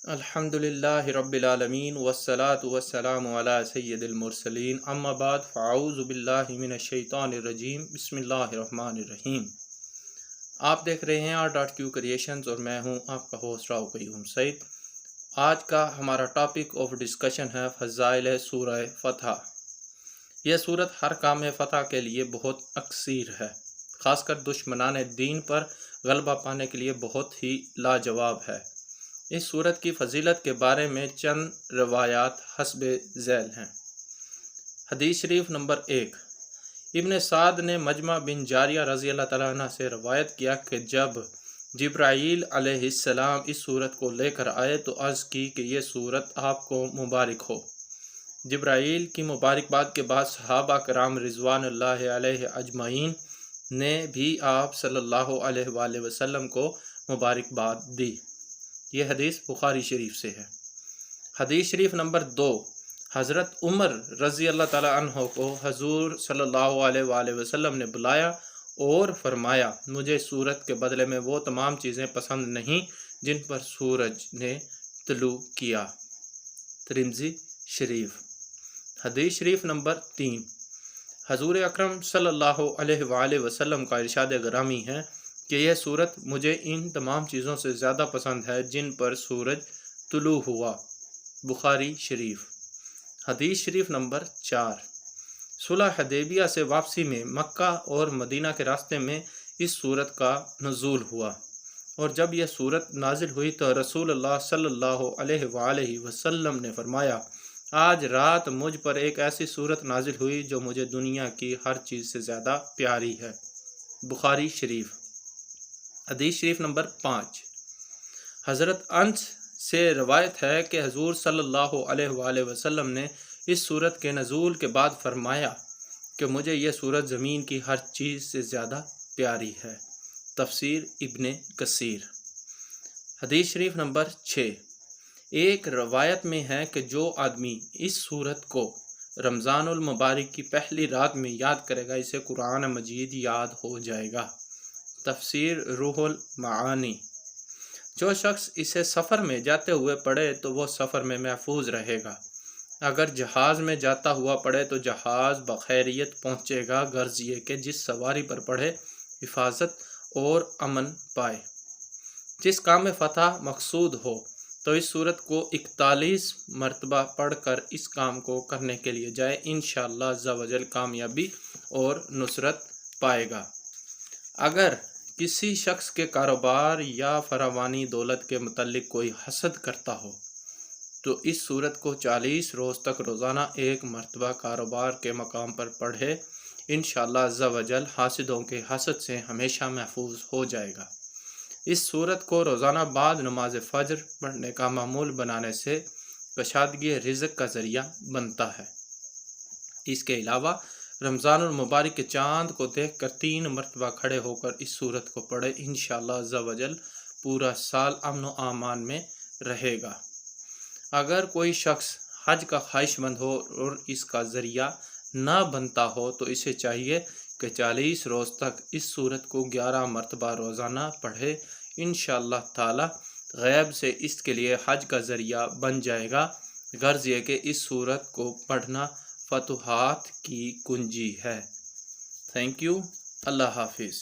الحمدللہ رب العالمین والصلاة والسلام علی سید المرسلین اما بعد فاعوذ باللہ من الشیطان الرجیم بسم اللہ الرحمن الرحیم۔ آپ دیکھ رہے ہیں R.Q کریشنز اور میں ہوں آپ کا ہوسٹ راؤ قیوم سعید۔ آج کا ہمارا ٹاپک آف ڈسکشن ہے فضائل سورہ فتح۔ یہ صورت ہر کام فتح کے لیے بہت اکثیر ہے، خاص کر دشمنان دین پر غلبہ پانے کے لیے بہت ہی لاجواب ہے۔ اس صورت کی فضیلت کے بارے میں چند روایات حسب ذیل ہیں۔ حدیث شریف نمبر 1، ابن سعد نے مجمع بن جاریہ رضی اللہ تعالیٰ عنہ سے روایت کیا کہ جب جبرائیل علیہ السلام اس صورت کو لے کر آئے تو عرض کی کہ یہ صورت آپ کو مبارک ہو۔ جبرائیل کی مبارکباد کے بعد صحابہ کرام رضوان اللہ علیہ اجمعین نے بھی آپ صلی اللہ علیہ وآلہ وسلم کو مبارکباد دی۔ یہ حدیث بخاری شریف سے ہے۔ حدیث شریف نمبر 2، حضرت عمر رضی اللہ تعالیٰ عنہ کو حضور صلی اللہ علیہ وآلہ وسلم نے بلایا اور فرمایا، مجھے سورت کے بدلے میں وہ تمام چیزیں پسند نہیں جن پر سورج نے طلوع کیا۔ ترمذی شریف۔ حدیث شریف نمبر 3، حضور اکرم صلی اللہ علیہ وآلہ وسلم کا ارشاد گرامی ہے کہ یہ صورت مجھے ان تمام چیزوں سے زیادہ پسند ہے جن پر سورج طلوع ہوا۔ بخاری شریف۔ حدیث شریف نمبر 4، صلح حدیبیہ سے واپسی میں مکہ اور مدینہ کے راستے میں اس صورت کا نزول ہوا، اور جب یہ صورت نازل ہوئی تو رسول اللہ صلی اللہ علیہ وآلہ وسلم نے فرمایا، آج رات مجھ پر ایک ایسی صورت نازل ہوئی جو مجھے دنیا کی ہر چیز سے زیادہ پیاری ہے۔ بخاری شریف۔ حدیث شریف نمبر 5، حضرت انس سے روایت ہے کہ حضور صلی اللہ علیہ وآلہ وسلم نے اس صورت کے نزول کے بعد فرمایا کہ مجھے یہ صورت زمین کی ہر چیز سے زیادہ پیاری ہے۔ تفسیر ابن کثیر۔ حدیث شریف نمبر 6، ایک روایت میں ہے کہ جو آدمی اس صورت کو رمضان المبارک کی پہلی رات میں یاد کرے گا اسے قرآن مجید یاد ہو جائے گا۔ تفسیر روح المعانی۔ جو شخص اسے سفر میں جاتے ہوئے پڑھے تو وہ سفر میں محفوظ رہے گا، اگر جہاز میں جاتا ہوا پڑھے تو جہاز بخیریت پہنچے گا، غرض یہ کہ جس سواری پر پڑھے حفاظت اور امن پائے۔ جس کام میں فتح مقصود ہو تو اس صورت کو 41 مرتبہ پڑھ کر اس کام کو کرنے کے لیے جائے، انشاءاللہ عز و جل کامیابی اور نصرت پائے گا۔ اگر کسی شخص کے کاروبار یا فراوانی دولت کے متعلق کوئی حسد کرتا ہو تو اس صورت کو 40 روز تک روزانہ ایک مرتبہ کاروبار کے مقام پر پڑھے، انشاءاللہ عز و جل حاسدوں کے حسد سے ہمیشہ محفوظ ہو جائے گا۔ اس صورت کو روزانہ بعد نماز فجر پڑھنے کا معمول بنانے سے کشادگی رزق کا ذریعہ بنتا ہے۔ اس کے علاوہ رمضان المبارک کے چاند کو دیکھ کر 3 مرتبہ کھڑے ہو کر اس صورت کو پڑھے، انشاءاللہ عز و جل پورا سال امن و امان میں رہے گا۔ اگر کوئی شخص حج کا خواہش مند ہو اور اس کا ذریعہ نہ بنتا ہو تو اسے چاہیے کہ 40 روز تک اس صورت کو 11 مرتبہ روزانہ پڑھے، انشاءاللہ تعالی غیب سے اس کے لیے حج کا ذریعہ بن جائے گا، غرض یہ کہ اس صورت کو پڑھنا فتوحات کی کنجی ہے۔ Thank you. اللہ حافظ۔